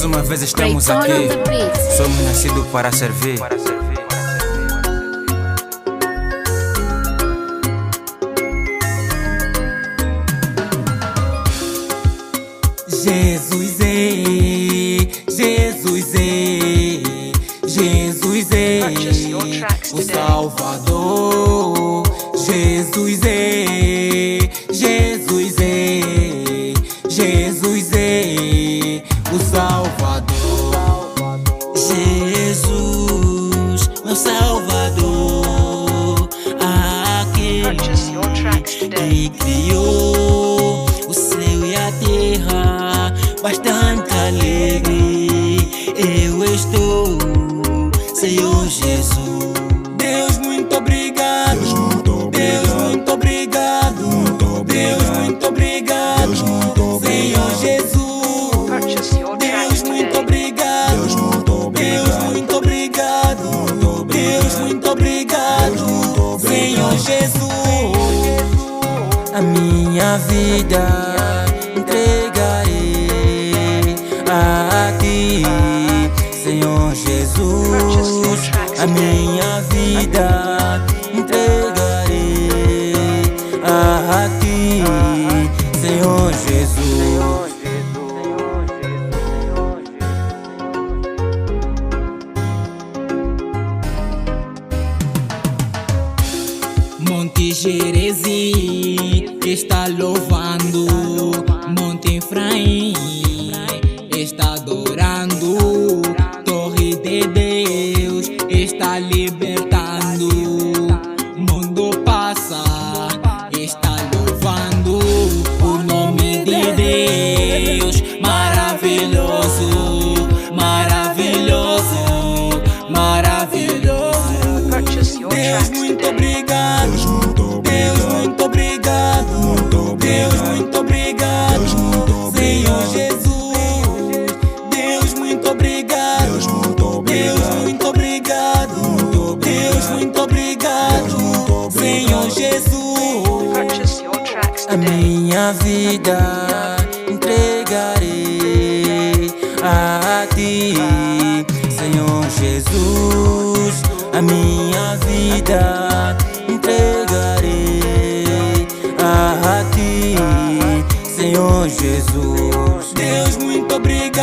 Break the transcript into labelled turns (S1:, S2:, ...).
S1: Mais uma vez estamos aqui, somos nascidos para servir.
S2: Jesus é o Salvador. Jesus é o Salvador.
S3: Jesus, meu Salvador, aquele que criou o céu e a terra, bastante alegre eu estou, Senhor Jesus.
S2: Deus, muito obrigado. Deus, muito obrigado. Deus, muito obrigado. Senhor Jesus. Deus, muito obrigado. Deus, muito obrigado. Deus, muito obrigado. Senhor Jesus. A minha vida entregarei a ti, Senhor Jesus. A minha vida entregarei a ti, Senhor Jesus. Monte Gerezim está louvando, Monte Efraim está adorando, Torre de Deus está libertando, mundo passa, está louvando o nome de Deus, maravilhoso, maravilhoso, maravilhoso. Deus, muito obrigado. Deus, muito obrigado. Deus, muito obrigado. Senhor Jesus. Deus, muito obrigado. Deus, muito obrigado. Deus, muito obrigado. Senhor Jesus. A minha vida entregarei a ti, Senhor Jesus. A minha vida entregarei a ti, Senhor Jesus. Deus, muito obrigado.